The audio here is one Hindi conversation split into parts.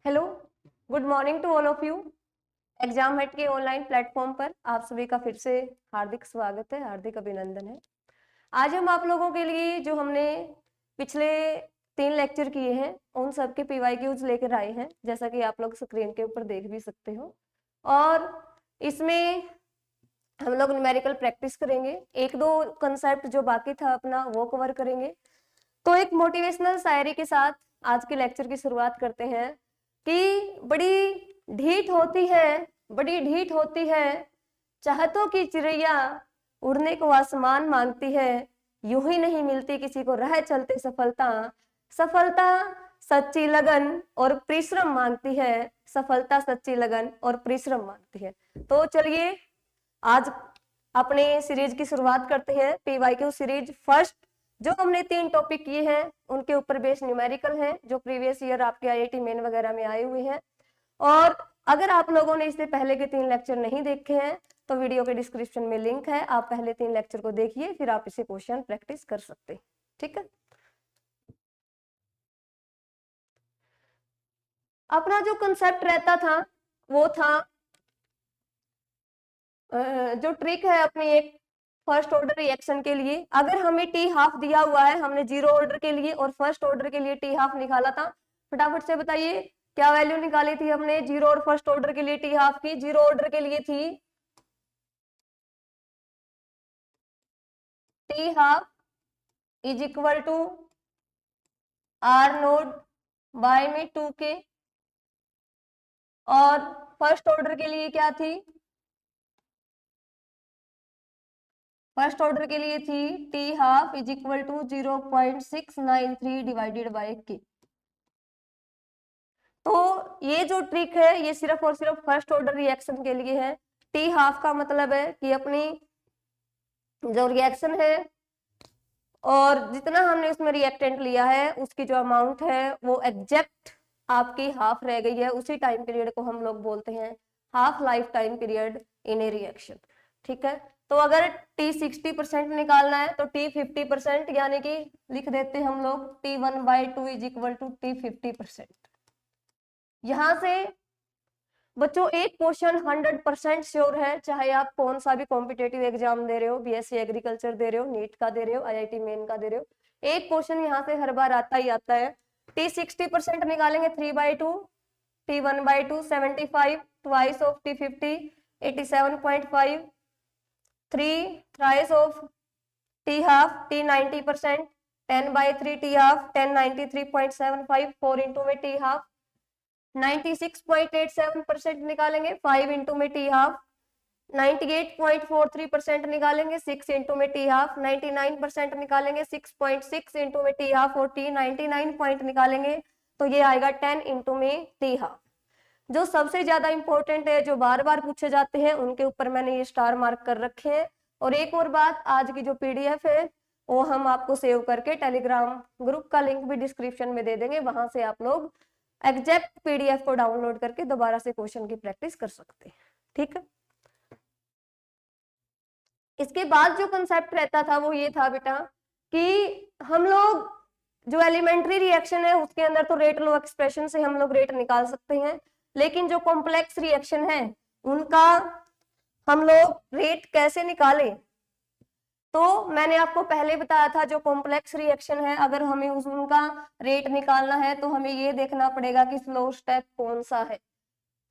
Hello, good morning to all of you. Exam head के ऑनलाइन प्लेटफॉर्म पर आप सभी का फिर से हार्दिक स्वागत है, हार्दिक अभिनंदन है। आज हम आप लोगों के लिए जो हमने पिछले 3 लेक्चर किए हैं उन सब के PYQs लेकर आए हैं, जैसा कि आप लोग स्क्रीन के ऊपर देख भी सकते हो। और इसमें हम लोग न्यूमेरिकल प्रैक्टिस करेंगे, एक दो कंसेप्ट जो बाकी था अपना वो कवर करेंगे। तो एक मोटिवेशनल शायरी के साथ आज के लेक्चर की शुरुआत करते हैं कि बड़ी ढीठ होती है चाहतों की चिड़ैया, उड़ने को आसमान मांगती है, यूं ही नहीं मिलती किसी को राह चलते सफलता। सफलता सच्ची लगन और परिश्रम मांगती है, सफलता सच्ची लगन और परिश्रम मांगती है। तो चलिए आज अपने सीरीज की शुरुआत करते हैं। PYQ सीरीज फर्स्ट जो हमने 3 टॉपिक किए हैं उनके ऊपर बेस्ड न्यूमेरिकल है, जो प्रीवियस ईयर आपके IIT मेन वगैरह में आए हुए हैं। और अगर आप लोगों ने इससे पहले के 3 लेक्चर नहीं देखे हैं तो वीडियो के डिस्क्रिप्शन में लिंक है, आप पहले 3 लेक्चर को देखिए, फिर आप इसे क्वेश्चन प्रैक्टिस कर सकते हैं। ठीक है, अपना जो कंसेप्ट रहता था वो था जो ट्रिक है अपनी एक फर्स्ट ऑर्डर रिएक्शन के लिए। अगर हमें टी हाफ दिया हुआ है, हमने जीरो ऑर्डर के लिए और फर्स्ट ऑर्डर के लिए टी हाफ निकाला था, फटाफट से बताइए क्या वैल्यू निकाली थी हमने जीरो और फर्स्ट ऑर्डर के लिए टी हाफ की। जीरो ऑर्डर के लिए थी t half is equal to R naught by में 2k, और फर्स्ट ऑर्डर के लिए क्या थी, फर्स्ट ऑर्डर के लिए थी t half is equal to 0.693 divided by k। तो ये जो ट्रिक है ये सिर्फ और सिर्फ फर्स्ट ऑर्डर रिएक्शन के लिए है। टी हाफ का मतलब है कि अपनी जो रिएक्शन है और जितना हमने उसमें रिएक्टेंट लिया है उसकी जो अमाउंट है वो एग्जैक्ट आपकी हाफ रह गई है, उसी टाइम पीरियड को हम लोग बोलते हैं half life time period in A reaction. ठीक है, तो अगर T 60% निकालना है तो T 50%, यानी कि लिख देते हम लोग T1/2 is equal to T 50%। यहां से बच्चों एक क्वेश्चन 100% श्योर है, चाहे आप कौन सा भी कॉम्पिटेटिव एग्जाम दे रहे हो, BSc एग्रीकल्चर दे रहे हो, नीट का दे रहे हो, IIT मेन का दे रहे हो, एक क्वेश्चन यहाँ से हर बार आता ही आता है। T 60% निकालेंगे 3/2, T1/2 75, twice of T 50 87.5, 3 thrice of T half T 90%, 10/3 T half 1093.75, 4 into में T हाफ 96.87% निकालेंगे, 5 इंटू में टी हाफ 98.43% निकालेंगे, 6 इंटू में टी हाफ 99% निकालेंगे, 6.6 इंटू में टी हाफ और T 99 पॉइंट निकालेंगे, तो ये आएगा 10 इंटू में टी हाफ। जो सबसे ज्यादा इंपॉर्टेंट है, जो बार बार पूछे जाते हैं, उनके ऊपर मैंने ये स्टार मार्क कर रखे हैं। और एक और बात, आज की जो PDF है वो हम आपको सेव करके टेलीग्राम ग्रुप का लिंक भी डिस्क्रिप्शन में दे देंगे, वहां से आप लोग एग्जैक्ट PDF को डाउनलोड करके दोबारा से क्वेश्चन की प्रैक्टिस कर सकते हैं। ठीक है, इसके बाद जो कंसेप्ट रहता था वो ये था बेटा कि हम लोग जो एलिमेंट्री रिएक्शन है उसके अंदर तो रेट लो एक्सप्रेशन से हम लोग रेट निकाल सकते हैं, लेकिन जो कॉम्प्लेक्स रिएक्शन है उनका हम लोग रेट कैसे निकालें। तो मैंने आपको पहले बताया था जो कॉम्प्लेक्स रिएक्शन है अगर हमें उनका रेट निकालना है तो हमें ये देखना पड़ेगा कि स्लो स्टेप कौन सा है।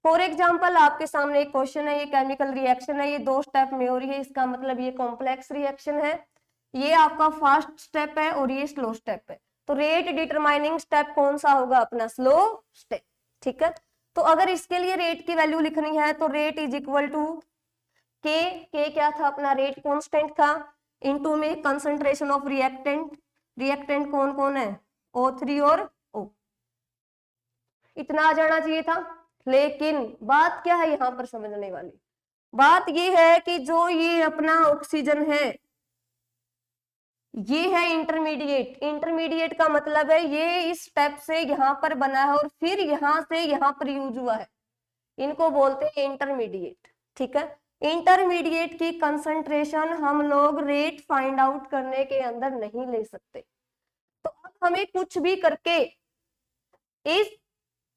फॉर एग्जाम्पल आपके सामने एक क्वेश्चन है, ये केमिकल रिएक्शन है, ये 2 स्टेप में हो रही है, इसका मतलब ये कॉम्प्लेक्स रिएक्शन है। ये आपका फास्ट स्टेप है और ये स्लो स्टेप है, तो रेट डिटरमाइनिंग स्टेप कौन सा होगा, अपना स्लो स्टेप। ठीक है, तो अगर इसके लिए रेट की वैल्यू लिखनी है तो रेट इज इक्वल टू के क्या था अपना, रेट कॉन्स्टेंट था, इनटू में कंसंट्रेशन ऑफ रिएक्टेंट, रिएक्टेंट कौन कौन है, O3 और O, इतना आ जाना चाहिए था। लेकिन बात क्या है यहाँ पर समझने वाली बात ये है कि जो ये अपना ऑक्सीजन है ये है इंटरमीडिएट। इंटरमीडिएट का मतलब है ये इस स्टेप से यहाँ पर बना है और फिर यहाँ से यहाँ पर यूज हुआ है, इनको बोलते हैं इंटरमीडिएट। ठीक है, इंटरमीडिएट की कंसंट्रेशन हम लोग रेट फाइंड आउट करने के अंदर नहीं ले सकते। तो अब हमें कुछ भी करके इस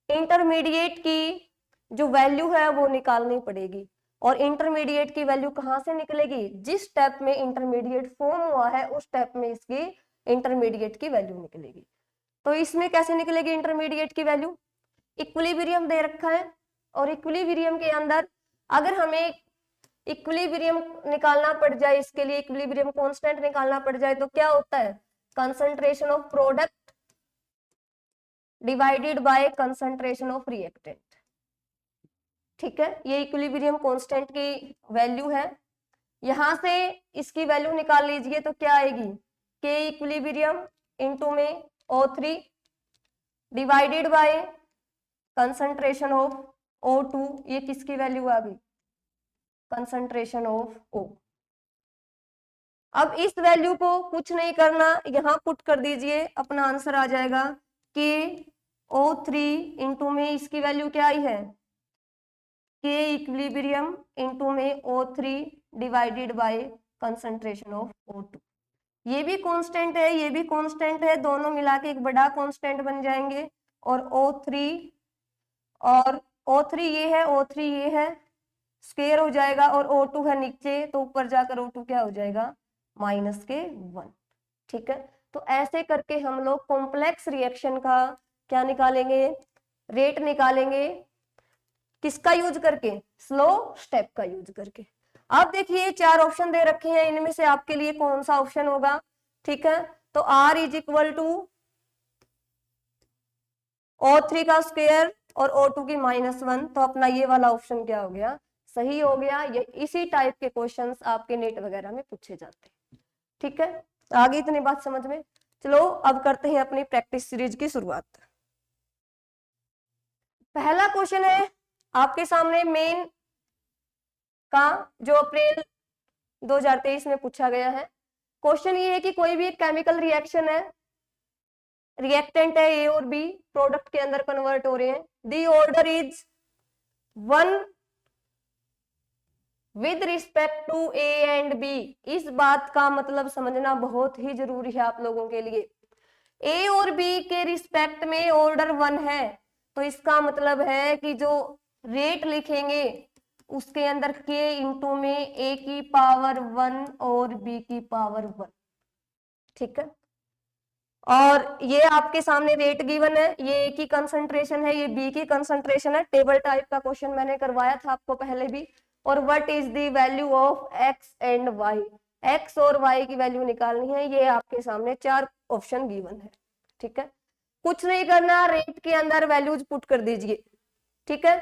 इंटरमीडिएट की जो वैल्यू है वो निकालनी पड़ेगी। और इंटरमीडिएट की वैल्यू कहाँ से निकलेगी? जिस स्टेप में इंटरमीडिएट फॉर्म हुआ है उस स्टेप में इसकी इंटरमीडिएट की वैल्यू निकलेगी। तो इसमें कैसे निकलेगी इंटरमीडिएट की वैल्यू? इक्विलिब्रियम दे रखा है और इक्विलिब्रियम के अंदर अगर हमें इक्विलिब्रियम निकालना पड़ जाए, इसके लिए इक्विलिब्रियम कांस्टेंट निकालना पड़ जाए तो क्या होता है? Concentration of product divided by concentration of reactant. ठीक है, ये इक्विलिब्रियम कांस्टेंट की वैल्यू है। यहां से इसकी वैल्यू निकाल लीजिए तो क्या आएगी? के इक्विलिब्रियम इनटू में O3 divided by concentration of O2। ये किसकी वैल्यू आ गई? Concentration of O। अब इस वैल्यू को कुछ नहीं करना, यहां पुट कर दीजिए, अपना आंसर आ जाएगा कि O3 इंटू में इसकी वैल्यू क्या आई है? के इक्विलिब्रियम इंटू में O3 divided by concentration of O2। ये भी कांस्टेंट है, ये भी कांस्टेंट है, दोनों मिला के एक बड़ा कांस्टेंट बन जाएंगे। और O3 ये है, O3 ये है, स्क्वायर हो जाएगा। और O2 है नीचे तो ऊपर जाकर O2 क्या हो जाएगा? -1। ठीक है, तो ऐसे करके हम लोग कॉम्प्लेक्स रिएक्शन का क्या निकालेंगे? रेट निकालेंगे। किसका यूज करके? स्लो स्टेप का यूज करके। अब देखिए 4 ऑप्शन दे रखे हैं, इनमें से आपके लिए कौन सा ऑप्शन होगा? ठीक है, तो R = O3 का स्क्वायर और O2 की -1, तो अपना ये वाला ऑप्शन क्या हो गया? सही हो गया। ये इसी टाइप के क्वेश्चंस आपके नेट वगैरह में पूछे जाते हैं। ठीक है, आगे इतनी बात समझ में। चलो अब करते हैं अपनी प्रैक्टिस सीरीज की शुरुआत। पहला क्वेश्चन है आपके सामने मेन का, जो अप्रैल 2023 में पूछा गया है। क्वेश्चन ये है कि कोई भी एक केमिकल रिएक्शन है, रिएक्टेंट है ए और बी, प्रोडक्ट के अंदर कन्वर्ट हो रहे हैं। The order is 1 with respect to A and B. इस बात का मतलब समझना बहुत ही जरूरी है आप लोगों के लिए। ए और बी के रिस्पेक्ट में ऑर्डर 1 है, तो इसका मतलब है कि जो रेट लिखेंगे उसके अंदर के इंटू में ए की पावर 1 और बी की पावर 1। ठीक है, और ये आपके सामने रेट गिवन है, ये ए की कंसंट्रेशन है, ये बी की कंसंट्रेशन है। टेबल टाइप का क्वेश्चन मैंने करवाया था आपको पहले भी। और what is the value of X and Y? X और वाई की वैल्यू निकालनी है। ये आपके सामने 4 ऑप्शन गिवन है। ठीक है, कुछ नहीं करना, रेट के अंदर वैल्यूज पुट कर दीजिए। ठीक है,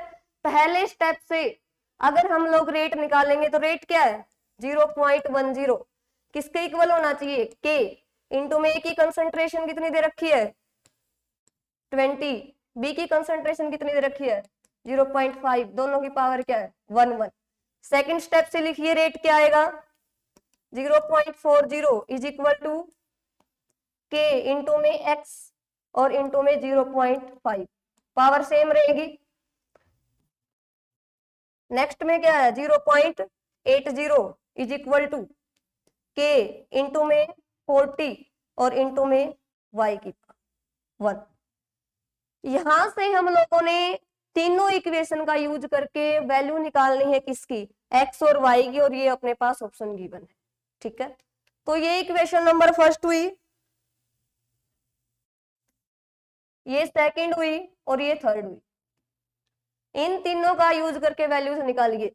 पहले स्टेप से अगर हम लोग रेट निकालेंगे तो रेट क्या है? 0.10। किसके इक्वल होना चाहिए? के इंटू में ए की कंसंट्रेशन कितनी दे रखी है? 20। बी की कंसंट्रेशन कितनी दे रखी है? 0.5। दोनों की पावर क्या है? 1। सेकेंड स्टेप से लिखिए, रेट क्या आएगा? 0.40 इज इक्वल टू के इंटू में एक्स और इंटू में 0.5, पावर सेम रहेगी। नेक्स्ट में क्या है? 0.80 इज इक्वल टू के इंटू में 40 और इंटू में y की 1। यहां से हम लोगों ने तीनों इक्वेशन का यूज करके वैल्यू निकालनी है किसकी? x और y की, और ये अपने पास ऑप्शन गिवन है। ठीक है, तो ये इक्वेशन नंबर फर्स्ट हुई, ये सेकंड हुई और ये थर्ड हुई। इन तीनों का यूज करके वैल्यूज निकालिए।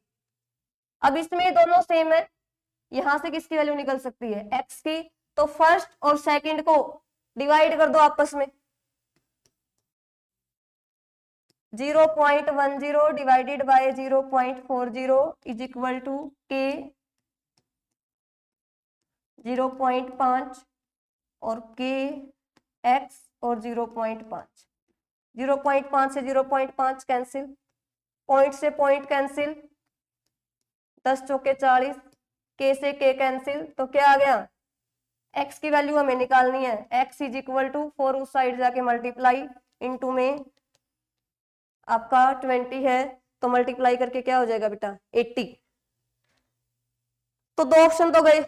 अब इसमें दोनों सेम है, यहां से किसकी वैल्यू निकल सकती है? x की। तो फर्स्ट और सेकंड को डिवाइड कर दो आपस में। 0.10 divided by 0.40 is equal to k 0.5 और के x और 0.5। 0.5 से 0.5 कैंसिल, पॉइंट से पॉइंट कैंसिल, 10 चौके 40, के से के कैंसिल, तो क्या आ गया? x की वैल्यू हमें निकालनी है। x इज इक्वल टू 4 उस साइड जाके मल्टीप्लाई, इंटू में आपका 20 है तो मल्टीप्लाई करके क्या हो जाएगा बेटा? 80। तो 2 ऑप्शन तो गए,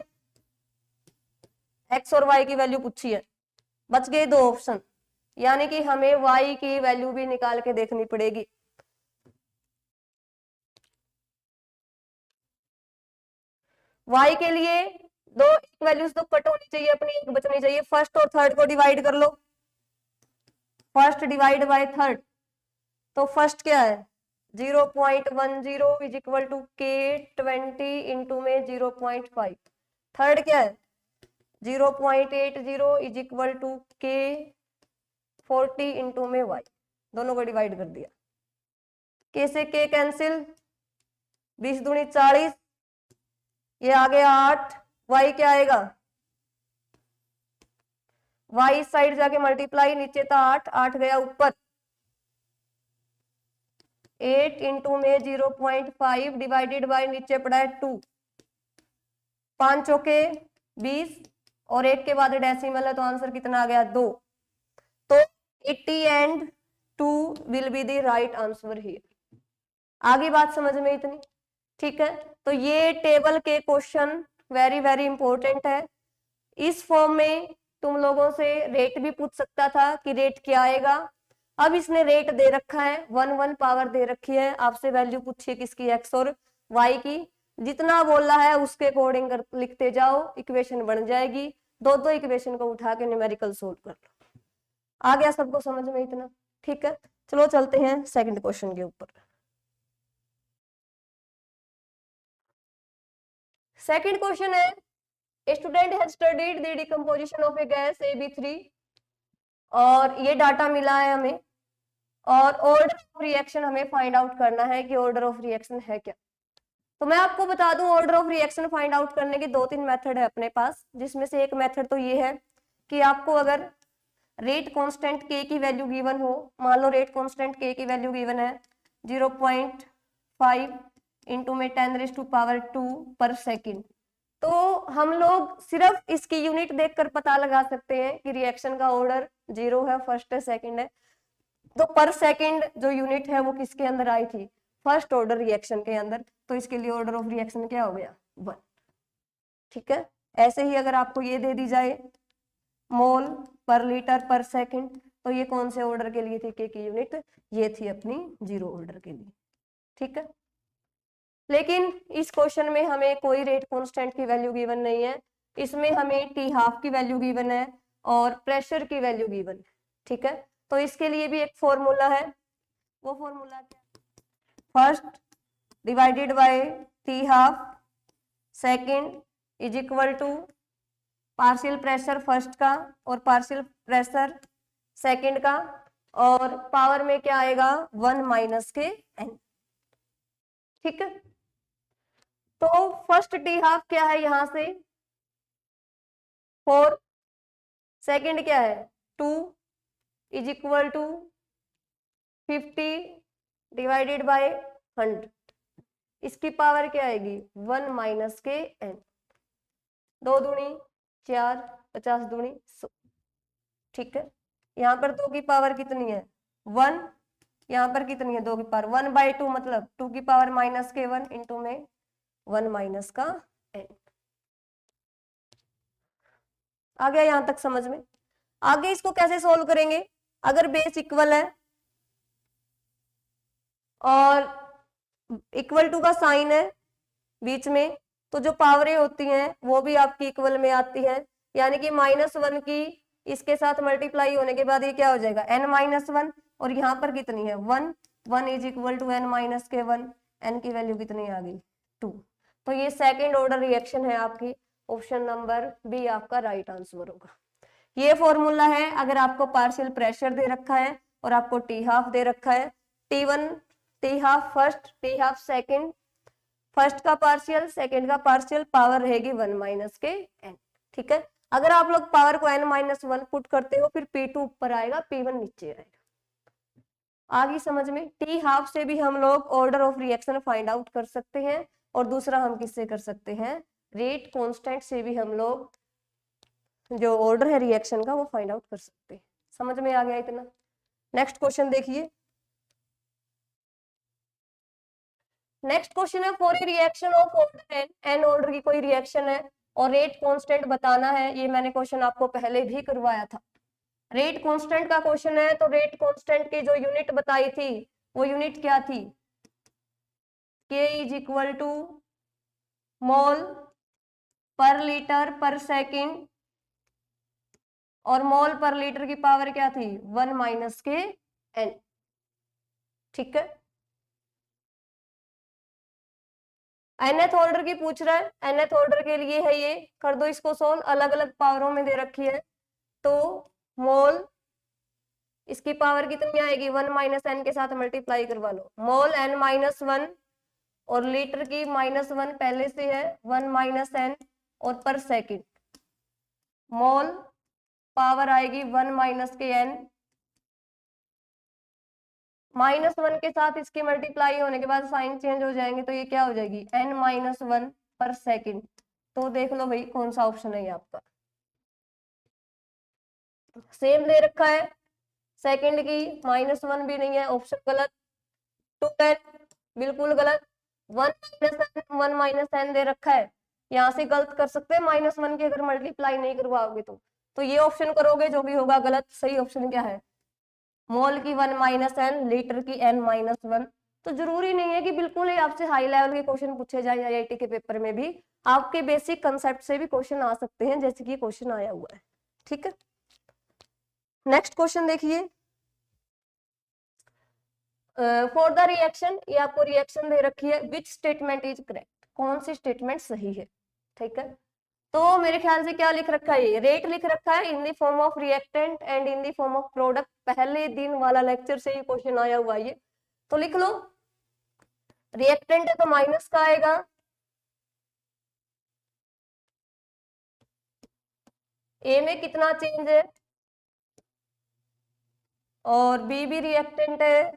x और y की वैल्यू पूछी है, बच गए 2 ऑप्शन। यानी कि हमें y की वैल्यू भी निकाल के देखनी पड़ेगी। y के लिए दो वैल्यूज तो कट होनी चाहिए अपनी, एक बचनी चाहिए। फर्स्ट और थर्ड को डिवाइड कर लो, फर्स्ट डिवाइड बाय थर्ड, तो फर्स्ट क्या है 0.10 इज इक्वल टू के 20 इंटू में 0.5। थर्ड क्या है 0.80 इज इक्वल टू के 40 इंटू में y, दोनों को डिवाइड कर दिया। के से के कैंसिल, 20 दूनी 40, ये आ गया 8, y क्या आएगा y साइड जाके मल्टीप्लाई, नीचे था 8, 8 गया ऊपर, 8 इंटू में 0.5 डिवाइडेड बाय नीचे पड़ा है 2, 5 चौके 20 और एक के बाद डेसिमल है तो आंसर कितना आ गया 2। तो 80 and 2 will be the right answer here. आगे बात समझ में इतनी ठीक है। तो ये टेबल के क्वेश्चन वेरी वेरी इंपॉर्टेंट है। इस फॉर्म में तुम लोगों से रेट भी पूछ सकता था कि रेट क्या आएगा। अब इसने रेट दे रखा है, 1 पावर दे रखी है, आपसे वैल्यू पूछिए किसकी x और y की, जितना बोला है उसके अकॉर्डिंग लिखते जाओ, इक्वेशन बन जाएगी। दो दो इक्वेशन को उठा के न्यूमेरिकल सोल्व कर लो। आ गया सबको समझ में इतना ठीक है। चलो चलते हैं सेकंड क्वेश्चन के ऊपर। सेकंड क्वेश्चन है, A student has studied the decomposition of a gas AB3 और ये डाटा मिला है हमें, और ऑर्डर ऑफ रिएक्शन हमें फाइंड आउट करना है कि ऑर्डर ऑफ रिएक्शन है क्या। तो मैं आपको बता दूं order of reaction find out करने की 2-3 मेथड है अपने पास, जिसमें से एक मेथड तो ये है कि आपको अगर रेट कांस्टेंट के की वैल्यू गिवन हो, मान लो रेट कांस्टेंट के की वैल्यू गिवन है 0.5 इंटू में 10⁻² पर सेकेंड, तो हम लोग सिर्फ इसकी यूनिट देखकर पता लगा सकते हैं कि रिएक्शन का ऑर्डर 0 है, फर्स्ट है, सेकंड है। तो पर सेकंड जो यूनिट है वो किसके अंदर आई थी, फर्स्ट ऑर्डर रिएक्शन के अंदर, तो इसके लिए ऑर्डर ऑफ रिएक्शन क्या हो गया 1। ठीक है। ऐसे ही अगर आपको ये दे दी जाए मोल पर लीटर पर सेकंड, तो ये कौन से ऑर्डर के लिए थी के की यूनिट, ये थी अपनी 0 ऑर्डर के लिए। ठीक है। लेकिन इस क्वेश्चन में हमें कोई रेट कांस्टेंट की वैल्यू गिवन नहीं है, इसमें हमें टी हाफ की वैल्यू गिवन है और प्रेशर की वैल्यू गिवन है। ठीक है। तो इसके लिए भी एक फॉर्मूला है, वो फॉर्मूला क्या, first divided by t half second is equal to partial pressure first का और पार्शियल प्रेशर सेकंड का, और पावर में क्या आएगा 1 माइनस के एन। ठीक है। तो फर्स्ट टी हाफ क्या है यहां से 4, सेकंड क्या है 2 is equal to 50 divided by 100, इसकी पावर क्या आएगी 1 माइनस के एन, 2 दूनी 4, 50 दूनी 100। ठीक है। यहाँ पर 2 की पावर कितनी है 1, यहाँ पर कितनी है 2 की पावर 1/2, मतलब 2 की पावर माइनस के 1 इंटू में 1 माइनस का एन। आ गया यहां तक समझ में। आगे इसको कैसे सोल्व करेंगे, अगर बेस इक्वल है और इक्वल टू का साइन है बीच में, तो जो पावरें होती हैं वो भी आपकी इक्वल में आती हैं, यानी कि -1 की इसके साथ मल्टीप्लाई होने के बाद ये क्या हो जाएगा n-1, और यहाँ पर कितनी है 1 is equal to n-1, n की वैल्यू कितनी आ गई 2। तो ये सेकेंड ऑर्डर रिएक्शन है आपकी, ऑप्शन नंबर बी आपका राइट आंसर होगा। ये फॉर्मूला है अगर आपको पार्शियल प्रेशर दे रखा है और आपको टी हाफ दे रखा है, T1 T half first, T half second, first का पार्शियल सेकंड का पार्शियल, पावर रहेगी 1 माइनस के n। ठीक है। अगर आप लोग पावर को n-1 पुट करते हो फिर P2 ऊपर आएगा, P1 नीचे आएगा। आगे समझ में। टी हाफ से भी हम लोग order of reaction find out कर सकते हैं, और दूसरा हम किससे कर सकते हैं रेट कांस्टेंट से भी हम लोग जो ऑर्डर है रिएक्शन का वो फाइंड आउट कर सकते हैं। समझ में आ गया इतना। नेक्स्ट क्वेश्चन देखिए। नेक्स्ट क्वेश्चन है for a reaction of order n, n order की कोई रिएक्शन है और रेट कांस्टेंट बताना है। ये मैंने क्वेश्चन आपको पहले भी करवाया था। रेट कांस्टेंट का क्वेश्चन है, तो रेट कांस्टेंट की जो यूनिट बताई थी वो यूनिट क्या थी? K इज इक्वल टू मोल पर लीटर पर सेकेंड, और मोल पर लीटर की पावर क्या थी? 1 माइनस के एन। ठीक है, nth ऑर्डर की पूछ रहा है, nth ऑर्डर के लिए है ये, कर दो इसको सोल्व, अलग अलग पावरों में दे रखी है। तो मोल इसकी पावर कितनी आएगी? 1 माइनस एन के साथ मल्टीप्लाई करवा लो, मोल n माइनस 1, और लीटर की -1 पहले से है, 1 माइनस एन, और पर सेकेंड मोल पावर आएगी 1 माइनस के एन, -1 के साथ इसकी मल्टीप्लाई होने के बाद साइन चेंज हो जाएंगे, तो ये क्या हो जाएगी? n-1 पर सेकेंड। तो देख लो भाई कौन सा ऑप्शन है ये आपका। सेम दे रखा है, सेकंड की -1 भी नहीं है, ऑप्शन गलत। 2n बिल्कुल गलत। 1 माइनस एन दे रखा है, यहाँ से गलत कर सकते हैं, -1 की अगर मल्टीप्लाई नहीं करवाओगे तो ये ऑप्शन करोगे जो भी होगा गलत। सही ऑप्शन क्या है? मोल की 1 माइनस एन, लीटर की n-1। तो जरूरी नहीं है कि बिल्कुल ही आपसे हाई लेवल के क्वेश्चन पूछे जाए आईआईटी के पेपर में, भी आपके बेसिक कंसेप्ट से भी क्वेश्चन आ सकते हैं, जैसे कि क्वेश्चन आया हुआ है। ठीक है, नेक्स्ट क्वेश्चन देखिए। फॉर द रिएक्शन, ये आपको रिएक्शन दे रखी है, विच स्टेटमेंट इज करेक्ट, कौन सी स्टेटमेंट सही है? ठीक है, तो मेरे ख्याल से क्या लिख रखा है? ये रेट लिख रखा है in the form of reactant and in the form of product. पहले दिन वाला लेक्चर से ही क्वेश्चन आया हुआ है ये, तो लिख लो। रिएक्टेंट है तो माइनस का आएगा, ए में कितना चेंज है, और बी भी रिएक्टेंट है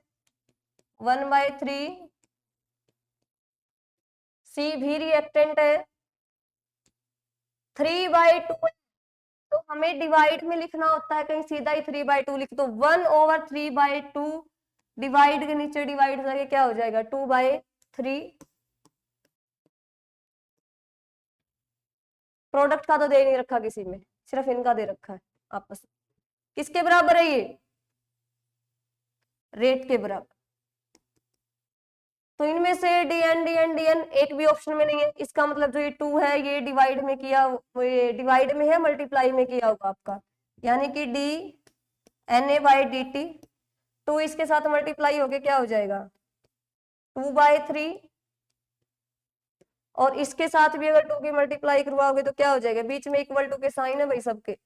1/3, सी भी रिएक्टेंट है 3/2। तो हमें डिवाइड में लिखना होता है, कहीं सीधा ही 3/2 लिख दो, 1/3/2 डिवाइड के नीचे डिवाइड करके क्या हो जाएगा? 2/3। प्रोडक्ट का तो दे नहीं रखा किसी में, सिर्फ इनका दे रखा है आपस में। किसके बराबर है ये? रेट के बराबर। तो इनमें से dn एक भी ऑप्शन में नहीं है, इसका मतलब जो ये 2 है ये डिवाइड में किया, ये डिवाइड में है, मल्टीप्लाई में किया होगा आपका, यानी कि dNA/dt। 2 इसके साथ मल्टीप्लाई होके क्या हो जाएगा? 2/3, और इसके साथ भी अगर 2 की मल्टीप्लाई करवाओगे तो क्या हो जाएगा? बीच में इक्वल टू के साइन है भाई सबके,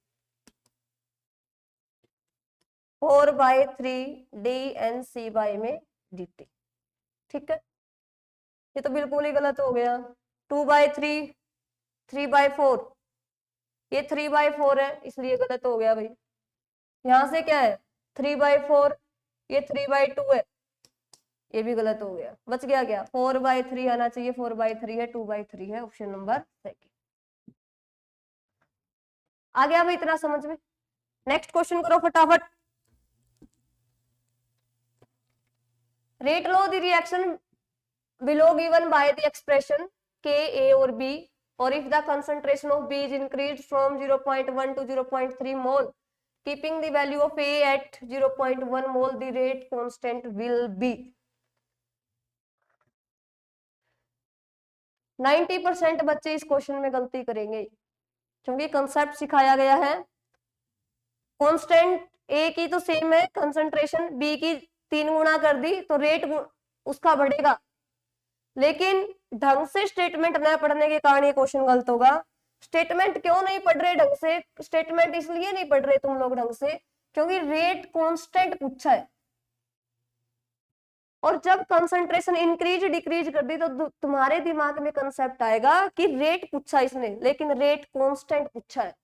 4/3 dNC में dt। ठीक है, ये तो बिल्कुल ही गलत हो गया। 2/3 3/4, ये 3/4 है इसलिए गलत हो गया भाई। यहां से क्या है? 3/4, ये 3/2 है, ये भी गलत हो गया। बच गया क्या? 4/3 आना चाहिए, 4/3 है, 2/3 है, ऑप्शन नंबर सेकंड। आ गया भाई इतना समझ में? नेक्स्ट क्वेश्चन करो फटाफट। Rate low the reaction below given by the expression K, A or B, or if the concentration of B is increased from 0.1 to 0.3 mole, keeping the value of A at 0.1 mole, the rate constant will be। 90% बच्चे इस क्वेश्चन में गलती करेंगे, क्योंकि कंसेप्ट सिखाया गया है। कांस्टेंट ए की तो सेम है, कंसंट्रेशन बी की 3 गुना कर दी तो रेट उसका बढ़ेगा, लेकिन ढंग से स्टेटमेंट न पढ़ने के कारण ये क्वेश्चन गलत होगा। स्टेटमेंट क्यों नहीं पढ़ रहे ढंग से? स्टेटमेंट इसलिए नहीं पढ़ रहे तुम लोग ढंग से क्योंकि रेट कांस्टेंट पूछा है, और जब कंसंट्रेशन इंक्रीज डिक्रीज कर दी तो तुम्हारे दिमाग में कंसेप्ट आएगा कि रेट पूछा इसने, लेकिन रेट कांस्टेंट पूछा है।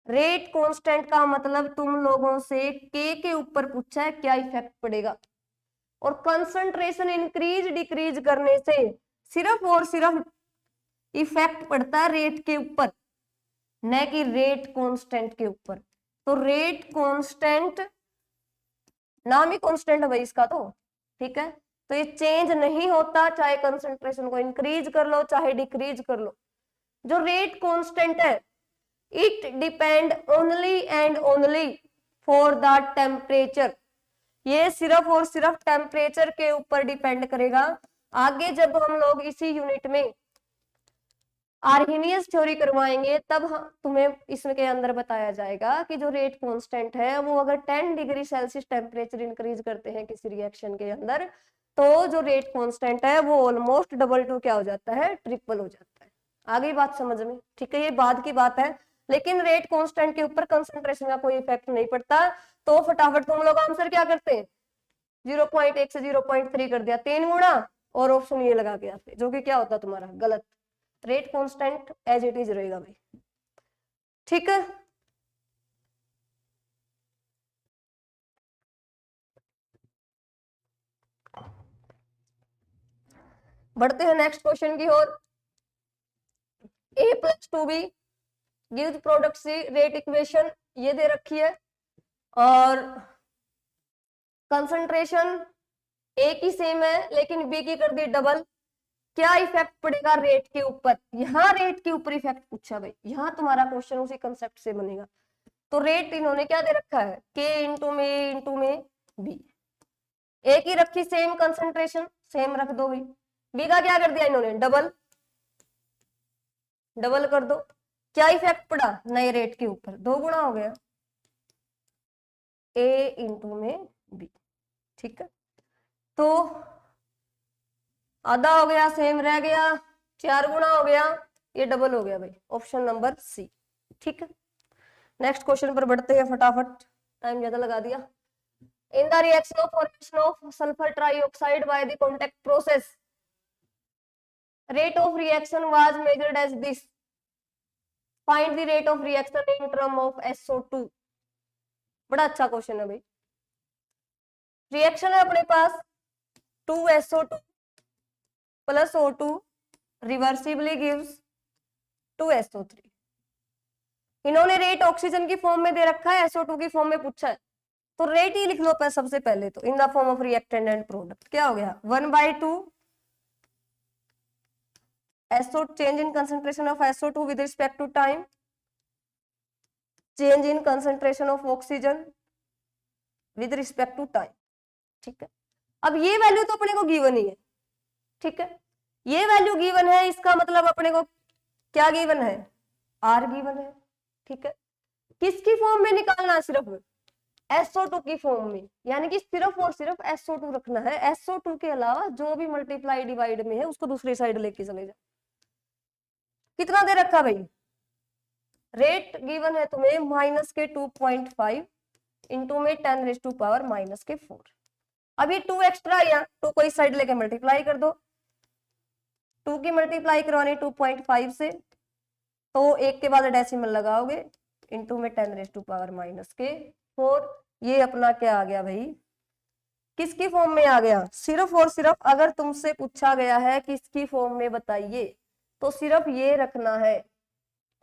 रेट कांस्टेंट का मतलब तुम लोगों से के ऊपर पूछा है क्या इफेक्ट पड़ेगा, और कंसंट्रेशन इंक्रीज डिक्रीज करने से सिर्फ और सिर्फ इफेक्ट पड़ता है रेट के ऊपर, न कि रेट कांस्टेंट के ऊपर। तो रेट कांस्टेंट नाम ही कांस्टेंट है भाई इसका, तो ठीक है, तो ये चेंज नहीं होता, चाहे कंसंट्रेशन को इंक्रीज कर लो चाहे डिक्रीज कर लो। जो रेट कांस्टेंट है it depend only and only for the temperature, ये सिर्फ और सिर्फ टेम्परेचर के ऊपर डिपेंड करेगा। आगे जब हम लोग इसी यूनिट में आर्हेनियस थ्योरी करवाएंगे तब तुम्हें इसके अंदर बताया जाएगा कि जो रेट कांस्टेंट है वो अगर 10 डिग्री सेल्सियस टेम्परेचर इंक्रीज करते हैं किसी रिएक्शन के अंदर तो जो रेट कांस्टेंट है वो ऑलमोस्ट डबल टू क्या हो जाता है, ट्रिपल हो जाता है। आगे बात समझ में, ठीक है, ये बाद की बात है, लेकिन रेट कांस्टेंट के ऊपर कंसंट्रेशन का कोई इफेक्ट नहीं पड़ता। तो फटाफट तुम लोग आंसर क्या करते हैं, 0.1 से 0.3 कर दिया, 3 गुणा और ऑप्शन ये लगा के आते, जो कि क्या होता तुम्हारा गलत। Rate constant as it is रहेगा भाई, ठीक है। बढ़ते हैं नेक्स्ट क्वेश्चन की ओर। a+2b gives product C rate equation ये दे रखी है और कंसंट्रेशन ए की सेम है लेकिन बी की कर दी डबल। क्या इफेक्ट पड़ेगा रेट के ऊपर, यहाँ रेट के ऊपर इफेक्ट पूछा भाई, यहाँ तुम्हारा क्वेश्चन उसी कंसेप्ट से बनेगा। तो रेट इन्होंने क्या दे रखा है, के इंटू में बी, ए की रखी सेम कंसंट्रेशन सेम रख दो भाई, बी का क्या कर दिया इन्होंने डबल, डबल कर दो। क्या इफेक्ट पड़ा नए रेट के ऊपर, 2 गुना हो गया ए इंटू में बी, ठीक है। तो आधा हो गया सेम रह गया, 4 गुना हो गया, ये डबल हो गया भाई, ऑप्शन नंबर सी, ठीक है। नेक्स्ट क्वेश्चन पर बढ़ते हैं फटाफट, टाइम ज्यादा लगा दिया। In the reaction of formation of sulphur trioxide by the contact process rate of reaction was measured as this, find the rate of reaction in term of SO2। बड़ा अच्छा क्वेश्चन है भाई। रिएक्शन है अपने पास 2SO2 plus O2 reversibly gives 2SO3। इन्होंने रेट ऑक्सीजन की फॉर्म में दे रखा है, SO2 की फॉर्म में पूछा है, तो रेट ही लिख लो पर सबसे पहले तो in the form of reactant and product. क्या हो गया 1/2 SO change in concentration of SO2 with respect to time, change in concentration of oxygen with respect to time, ठीक है। अब ये वैल्यू तो अपने को गिवन ही है, ठीक है, ये वैल्यू गिवन है, इसका मतलब अपने को क्या गिवन है, आर गिवन है, ठीक है। किसकी फॉर्म में निकालना है, सिर्फ SO2 की फॉर्म में, यानी कि सिर्फ और सिर्फ SO2 रखना है, SO2 के अलावा जो भी मल्टीप्लाई डिवाइड में है उसको दूसरी साइड लेके चले जाओ। कितना दे रखा भाई, रेट गिवन है तुम्हें माइनस के 2.5 इंटू में 10⁻⁻⁴। अभी 2 एक्स्ट्रा आया, 2 को इस साइड लेके मल्टीप्लाई कर दो, 2 की मल्टीप्लाई करवानी 2.5 से, तो 1 के बाद डेसिमल लगाओगे इंटू में 10⁻⁻⁴। ये अपना क्या आ गया भाई, किसकी फॉर्म में आ गया, सिर्फ और सिर्फ अगर तुमसे पूछा गया है किसकी फॉर्म में बताइए तो सिर्फ ये रखना है,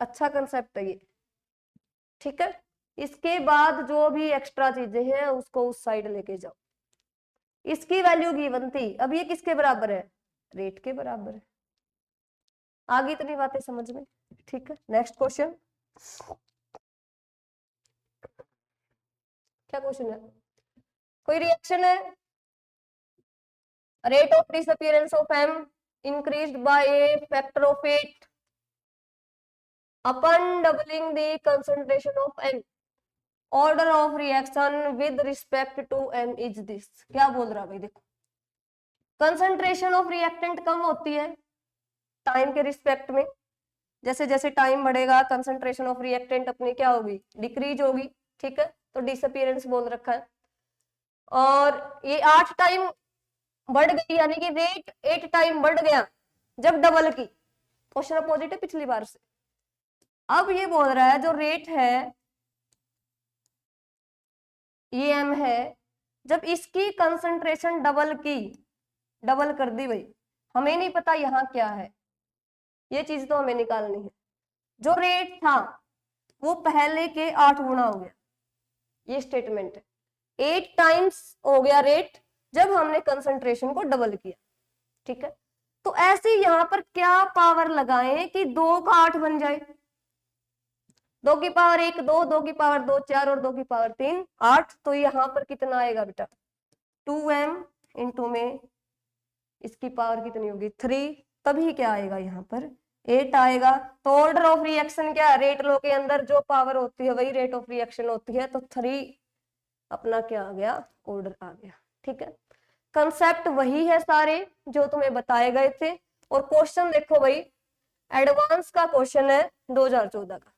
अच्छा कंसेप्ट है ये, ठीक है। इसके बाद जो भी एक्स्ट्रा चीजें हैं उसको उस साइड लेके जाओ। इसकी वैल्यू गिवन थी, अब ये किसके बराबर है, रेट के बराबर है। आगे इतनी बातें समझ में, ठीक है। नेक्स्ट क्वेश्चन, क्या क्वेश्चन है, कोई रिएक्शन है, rate of disappearance of M increased by a factor of 8 upon doubling the concentration of M, order of reaction with respect to M is this। क्या बोल रहा भाई, देखो कंसंट्रेशन ऑफ रिएक्टेंट कम होती है टाइम के रिस्पेक्ट में, जैसे जैसे टाइम बढ़ेगा कंसंट्रेशन ऑफ रिएक्टेंट अपनी क्या होगी, डिक्रीज होगी, ठीक है। तो डिसअपीयरेंस बोल रखा है, और ये 8 टाइम बढ़ गई, यानी कि रेट 8 टाइम बढ़ गया जब डबल की, क्वेश्चन अपोजिट है पिछली बार से। अब ये बोल रहा है जो रेट है ये एम है, जब इसकी कंसंट्रेशन डबल की, डबल कर दी भाई, हमें नहीं पता यहाँ क्या है, ये चीज तो हमें निकालनी है। जो रेट था वो पहले के 8 गुना हो गया, ये स्टेटमेंट है, 8 टाइम्स हो गया रेट जब हमने कंसंट्रेशन को डबल किया, ठीक है। तो ऐसे यहाँ पर क्या पावर लगाएं कि 2 का 8 बन जाए, 2 की पावर 1 2, 2 की पावर 2 4 और 2 की पावर 3 8। तो यहाँ पर कितना आएगा बेटा 2m इंटू में इसकी पावर कितनी होगी 3, तभी क्या आएगा यहाँ पर 8 आएगा। तो ऑर्डर ऑफ रिएक्शन क्या है, रेट लो के अंदर जो पावर होती है वही रेट ऑफ रिएक्शन होती है, तो 3 अपना क्या आ गया ऑर्डर आ गया। ठीक है, कंसेप्ट वही है सारे जो तुम्हें बताए गए थे। और क्वेश्चन देखो भाई, एडवांस का क्वेश्चन है 2014 का,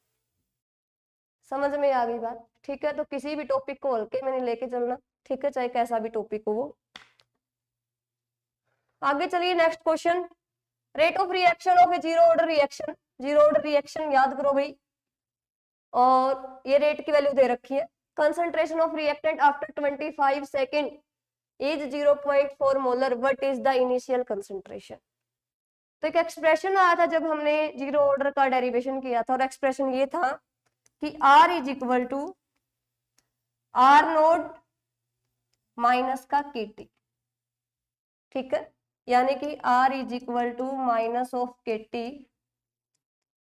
समझ में आ गई बात। ठीक है, तो किसी भी टॉपिक को हल्के में नहीं लेके चलना, ठीक है, चाहे कैसा भी टॉपिक हो वो। आगे चलिए next question, rate of reaction of A zero order reaction. Zero order reaction याद करो भाई, और ये रेट की वैल्यू दे रखी है। Concentration of reactant after 25 second is 0.4 molar, what is the initial concentration. तो एक एक्सप्रेशन आया था जब हमने जीरो ऑर्डर का डेरिवेशन किया था, और एक्सप्रेशन ये था कि R is equal to R naught minus का KT। ठीक है, यानी कि R is equal to minus of KT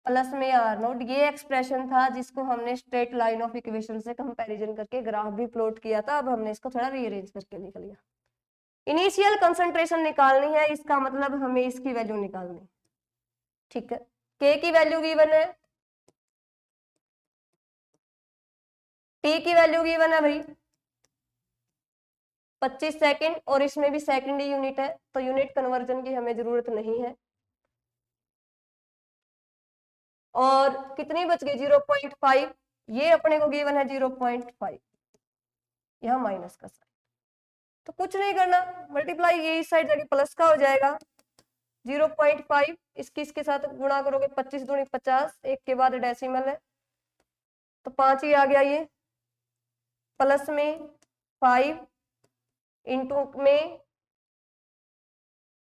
plus में R नोट। ये एक्सप्रेशन था जिसको हमने स्ट्रेट लाइन ऑफ इक्वेशन से कंपैरिजन करके ग्राफ भी प्लॉट किया था। अब हमने इसको थोड़ा रीअरेंज करके लिख लिया। इनिशियल कंसंट्रेशन निकालनी है, इसका मतलब हमें इसकी वैल्यू निकालनी। ठीक है, K की वैल्यू गिवन है, T की वैल्यू गिवन है भाई 25 सेकेंड, और इसमें भी सेकेंड ही यूनिट है, तो यूनिट कन्वर्जन की हमें जरूरत नहीं है। और कितनी बच गई 0.5, ये अपने को गिवन है 0.5, यहाँ माइनस का साइन, तो कुछ नहीं करना, मल्टीप्लाई ये इस साइड जाके प्लस का हो जाएगा 0.5, इसके साथ गुणा करोगे 25 दूनी 50, एक के बाद डेसिमल है तो 5 ही आ गया, ये प्लस में 5 इंटू में,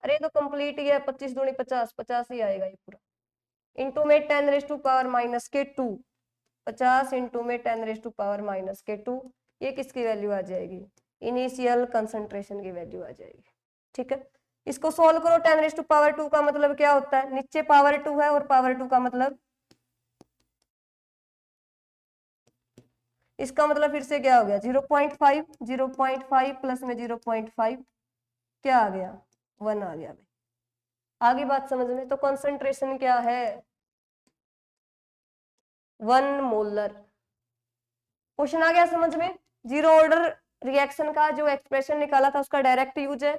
अरे तो कंप्लीट ही है, 25 दूनी 50, 50 ही आएगा ये पूरा, इंटू में 10 रेज टू पावर माइनस के 2, 50 इंटू में 10 रेज टू पावर माइनस के 2, ये किसकी वैल्यू आ जाएगी, इनिशियल कंसंट्रेशन की वैल्यू आ जाएगी। ठीक है, इसको सोल्व करो, 10 रेज टू पावर 2 का मतलब क्या होता है, नीचे पावर 2 है और पावर 2 का मतलब, इसका मतलब फिर से क्या हो गया 0.5, 0.5 प्लस में 0.5 क्या आ गया 1 आ गया भाई। आगे बात समझ में, तो कंसंट्रेशन क्या है 1 मोलर। क्वेश्चन आ गया समझ में। जीरो ऑर्डर रिएक्शन का जो एक्सप्रेशन निकाला था उसका डायरेक्ट यूज है।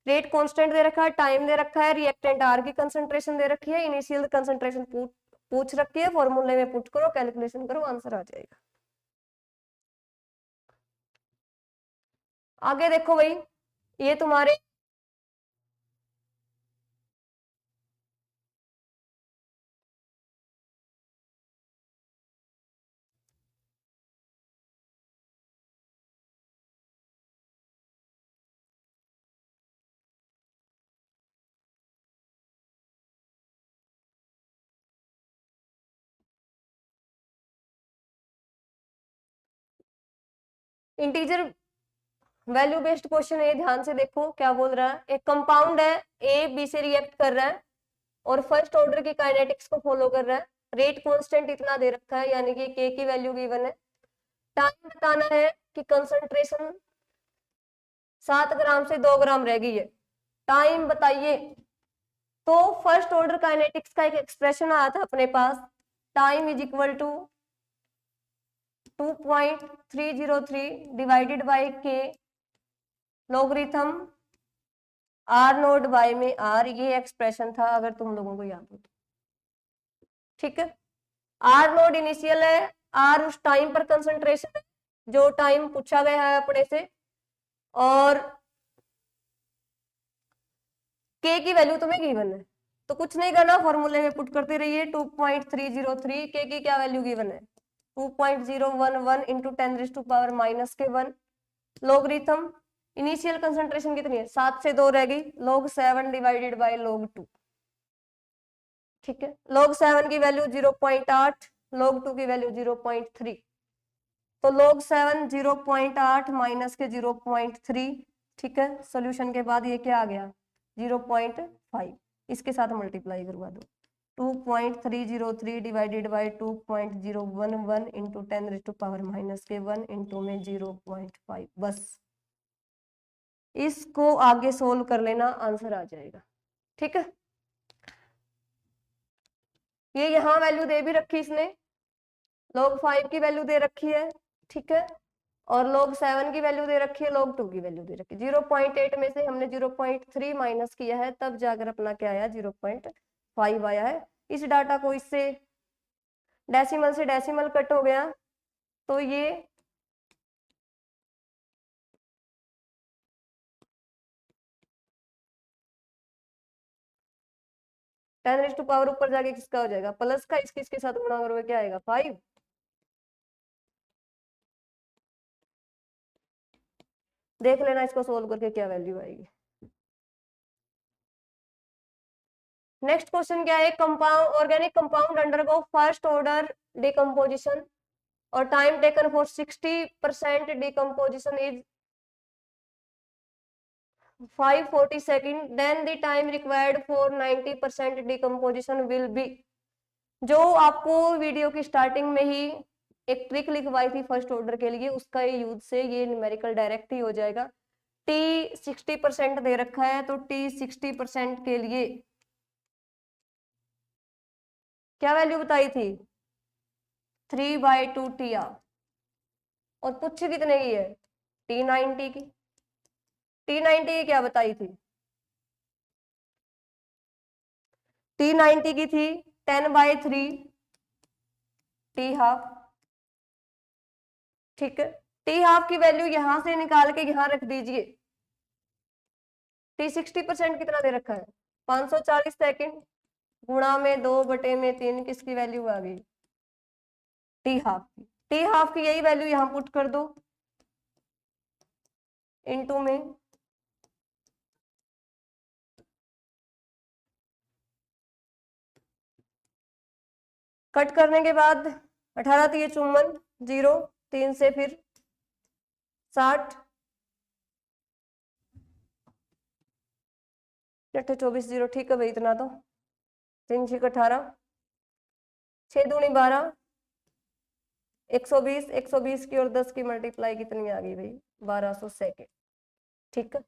रेट कांस्टेंट दे रखा है, टाइम दे रखा है, रिएक्टेंट आर की कंसंट्रेशन दे रखी है, इनिशियल कंसंट्रेशन पूछ रखी है, फॉर्मूले में पुट करो, कैलकुलेशन करो, आंसर आ जाएगा। आगे देखो भाई, ये तुम्हारे इंटीजर वैल्यू बेस्ड क्वेश्चन है, ध्यान से देखो क्या बोल रहा है। एक कंपाउंड है, ए बी से रिएक्ट कर रहा है और फर्स्ट ऑर्डर की काइनेटिक्स को फॉलो कर रहा है। रेट कांस्टेंट इतना दे रखा है, यानी कि के की वैल्यू गिवन है। टाइम बताना है कि कंसंट्रेशन 7 ग्राम से 2 ग्राम रह गई है, टाइम बताइए। तो फर्स्ट ऑर्डर काइनेटिक्स का एक एक्सप्रेशन आया था अपने पास, time is equal to 2.303 divided by k logarithm R naught by में आर, ये एक्सप्रेशन था अगर तुम लोगों को याद हो तो। ठीक है, आर नोट इनिशियल है, आर उस टाइम पर कंसंट्रेशन है जो टाइम पूछा गया है अपने से, और के की वैल्यू तुम्हें गिवन है, तो कुछ नहीं करना, फॉर्मूले में पुट करते रहिए। 2.303 के की क्या वैल्यू गिवन है 2.011 into 10 raise to power minus के 1, लॉगरिथम इनिशियल कंसंट्रेशन कितनी है 7 से 2 रह गई, log 7 डिवाइडेड बाय log 2। ठीक है, log 7 की वैल्यू 0.8, log 2 की वैल्यू 0.3, तो log 7 0.8 माइनस के 0.3। ठीक है, सोल्यूशन के बाद ये क्या आ गया 0.5, इसके साथ मल्टीप्लाई करवा दो, 2.303 डिवाइडेड बाई 2.011 इंटू 10⁻⁻⁻1 इंटू में 0.5। बस इसको आगे सोल्व कर लेना, आंसर आ जाएगा। ठीक है, ये यहाँ वैल्यू दे भी रखी इसने, log 5 की वैल्यू दे रखी है, ठीक है, और log 7 की वैल्यू दे रखी है, log 2 की वैल्यू दे रखी है। 0.8 में से हमने 0.3 माइनस किया है, तब जाकर अपना क्या आया, 0.5 आया है। इस डाटा को इससे डेसिमल से डेसिमल कट हो गया, तो ये टेन रेज़ टू पावर ऊपर जाके किसका हो जाएगा, प्लस का, इसके साथ गुणा करोगे क्या आएगा, 5। देख लेना इसको सोल्व करके क्या वैल्यू आएगी। नेक्स्ट क्वेश्चन क्या है, compound organic compound undergo first order decomposition और time taken for 60% decomposition is 540 second, then the time required for 90% decomposition will be. जो आपको वीडियो की स्टार्टिंग में ही एक ट्रिक लिखवाई थी फर्स्ट ऑर्डर के लिए, उसका ये यूज से ये न्यूमेरिकल डायरेक्ट ही हो जाएगा। टी 60% दे रखा है, तो टी 60% के लिए क्या वैल्यू बताई थी, 3/2 टी आर, और पूछ कितने की है, टी 90 की। टी 90 की क्या बताई थी, टी 90 की थी 10/3 टी हाफ। ठीक है, टी हाफ की वैल्यू यहां से निकाल के यहां रख दीजिए। टी 60% कितना दे रखा है, 540 सेकेंड, गुणा में 2/3, किसकी वैल्यू आ गई, टी हाफ की। टी हाफ की यही वैल्यू यहां पुट कर दो, इनटू में कट करने के बाद 18 3 54, 0 3 से फिर 60, 24 0। ठीक है भाई, इतना तो 3 6 18, 6 दूनी 12, 120, 120 की और 10 की मल्टीप्लाई कितनी आ गई भाई, 1200 सेकेंड। ठीक है,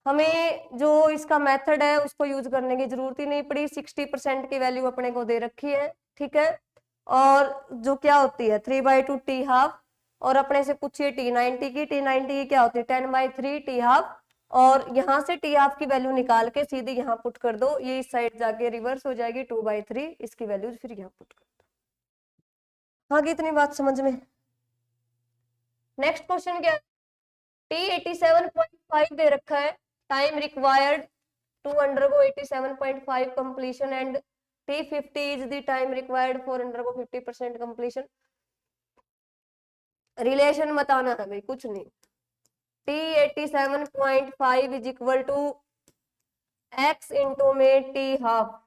हमें जो इसका मेथड है उसको यूज करने की जरूरत ही नहीं पड़ी, 60% की वैल्यू अपने को दे रखी है। ठीक है, और जो क्या होती है 3/2 टी हाफ, और अपने से पूछिए टी 90 की, टी 90 की क्या होती है 10/3 टी हाफ, और यहाँ से टी हाफ की वैल्यू निकाल के सीधे यहाँ पुट कर दो, ये इस साइड जाके रिवर्स हो जाएगी 2/3, इसकी वैल्यू फिर यहाँ पुट कर दो। हाँ, कितनी बात समझ में। नेक्स्ट क्वेश्चन क्या है, टी 87.5 दे रखा है, time required to undergo 87.5 completion and T50 is the time required for undergo 50% completion। Relation बताना है भाई, कुछ नहीं। T 87.5 is equal to x into में T हाफ।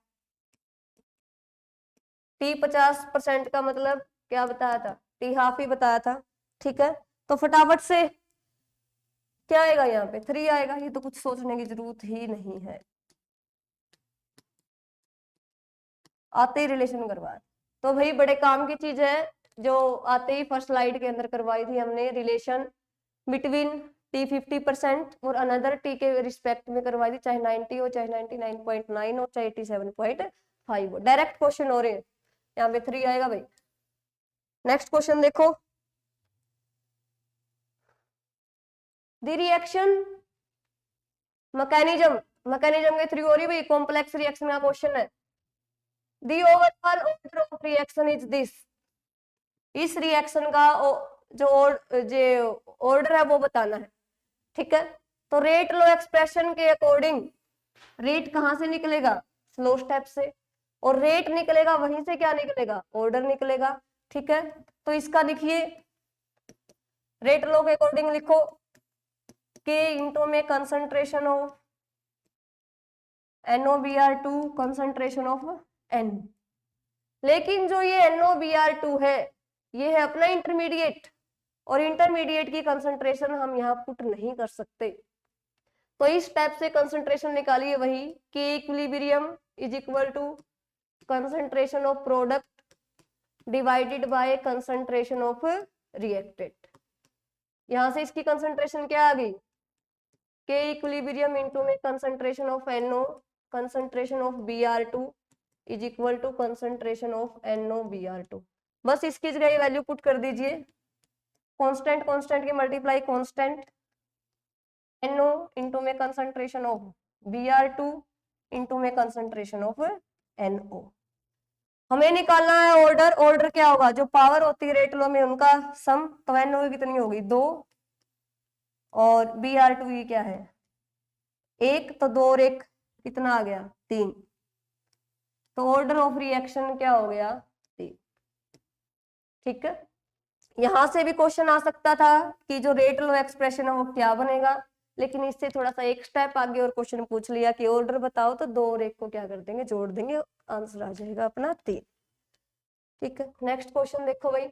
T 50% का मतलब क्या बताया था, T हाफ ही बताया था। ठीक है, तो फटाफट से क्या आएगा, यहाँ पे 3 आएगा, ये तो कुछ सोचने की जरूरत ही नहीं है, आते ही रिलेशन करवा। तो भाई बड़े काम की चीज है, जो आते ही फर्स्ट स्लाइड के अंदर करवाई थी हमने, रिलेशन बिटवीन टी 50% और अनदर टी के रिस्पेक्ट में करवाई थी, चाहे 90 हो, चाहे 99.9 हो, चाहे 87.5 हो। डायरेक्ट क्वेश्चन हो रहे हैं, यहाँ पे 3 आएगा भाई। नेक्स्ट क्वेश्चन देखो, द रिएक्शन मैकेनिज्म के थ्रू हो रही भाई, कॉम्प्लेक्स रिएक्शन का क्वेश्चन है। The overall order of reaction is this. इस रिएक्शन का जो ऑर्डर है वो बताना है। ठीक है, तो रेट लो एक्सप्रेशन के अकॉर्डिंग रेट कहां से निकलेगा, स्लो स्टेप से, और रेट निकलेगा वहीं से क्या निकलेगा, ऑर्डर निकलेगा। ठीक है, तो इसका लिखिए, रेट लो के अकॉर्डिंग लिखो के इंटू में concentration of NOBr2 concentration of N। लेकिन जो ये NOBr2 है ये है अपना इंटरमीडिएट, और इंटरमीडिएट की कंसंट्रेशन हम यहाँ पुट नहीं कर सकते, तो इस स्टेप से कंसंट्रेशन निकालिए वही K equilibrium is equal to concentration of product divided by concentration of reactant. यहां से इसकी कंसंट्रेशन क्या आ गई, के इक्विलिब्रियम इनटू में concentration of NO concentration of Br2 is equal to concentration of NO Br2। बस इसकी जगह ये वैल्यू पुट कर दीजिए, कांस्टेंट कांस्टेंट की मल्टीप्लाई कांस्टेंट, NO इनटू में कंसंट्रेशन ऑफ Br2 इनटू में कंसंट्रेशन ऑफ NO। हमें निकालना है ऑर्डर। ऑर्डर क्या होगा, जो पावर होती है रेट लो में उनका सम, तो NO कितनी होगी 2 और Br2 की क्या है 1, तो 2 और 1 कितना आ गया 3, तो ऑर्डर ऑफ रिएक्शन क्या हो गया 3। ठीक है, यहां से भी क्वेश्चन आ सकता था कि जो रेट लो एक्सप्रेशन है वो क्या बनेगा, लेकिन इससे थोड़ा सा एक स्टेप आगे और क्वेश्चन पूछ लिया कि ऑर्डर बताओ, तो 2 और 1 को क्या कर देंगे जोड़ देंगे, आंसर आ जाएगा अपना 3। ठीक है, नेक्स्ट क्वेश्चन देखो भाई,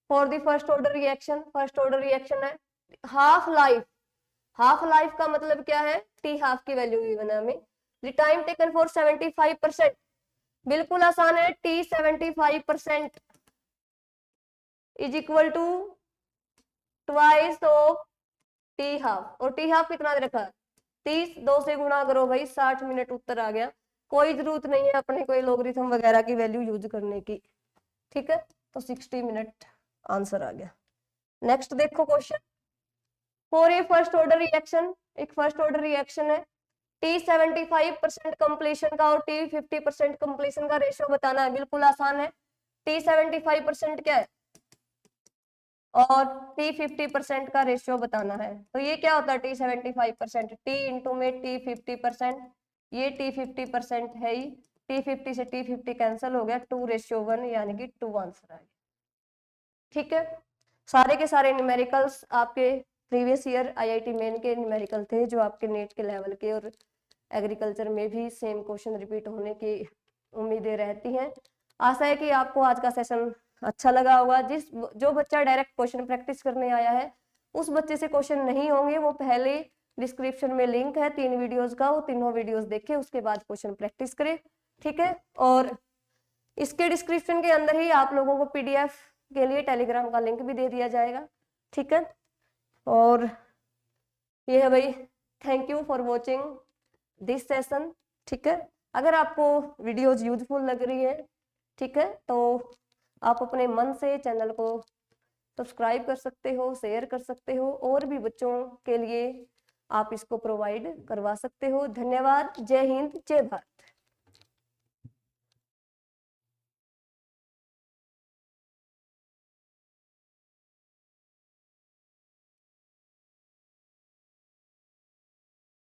for the first order reaction, first order reaction है हाफ लाइफ। हाफ लाइफ का मतलब क्या है, टी हाफ की वैल्यू गिवन है हमें। द टाइम टेकन फॉर 75%, बिल्कुल आसान है, t 75% is equal to twice of t half. और टी हाफ कितना दे रखा है 30, 2 से गुणा करो भाई 60 मिनट, उत्तर आ गया। कोई जरूरत नहीं है अपने कोई लॉगरिथम वगैरह की वैल्यू यूज करने की। ठीक है, तो 60 मिनट आंसर आ गया। नेक्स्ट देखो question, for a first order reaction, एक फर्स्ट ऑर्डर रिएक्शन है, टी 75% कंप्लीशन का और टी 50% कंप्लीशन का रेशियो बताना है। बिल्कुल आसान है, टी 75% क्या है और टी 50% का रेशियो बताना है। तो ये क्या होता है टी 75%, टी इंटू में टी 50%, ये टी 50% है ही, टी 50 से टी 50 कैंसिल हो गया, 2:1 यानी कि 2 आंसर आएगा। ठीक है, सारे के सारे न्यूमेरिकल्स आपके प्रीवियस ईयर आईआईटी मेन के न्यूमेरिकल थे, जो आपके नेट के लेवल के और एग्रीकल्चर में भी सेम क्वेश्चन रिपीट होने की उम्मीदें रहती हैं। आशा है कि आपको आज का सेशन अच्छा लगा होगा। जो बच्चा डायरेक्ट क्वेश्चन प्रैक्टिस करने आया है, उस बच्चे से क्वेश्चन नहीं होंगे, वो पहले डिस्क्रिप्शन में लिंक है 3 वीडियोस का, वो तीनों वीडियोस देखे, उसके बाद क्वेश्चन प्रैक्टिस करे। ठीक है, और इसके डिस्क्रिप्शन के अंदर ही आप लोगों को PDF के लिए टेलीग्राम का लिंक भी दे दिया जाएगा। ठीक है, और ये है भाई, thank you for watching this session. ठीक है, अगर आपको वीडियोज यूजफुल लग रही है, ठीक है, तो आप अपने मन से चैनल को सब्सक्राइब कर सकते हो, शेयर कर सकते हो, और भी बच्चों के लिए आप इसको प्रोवाइड करवा सकते हो। धन्यवाद, जय हिंद, जय भारत।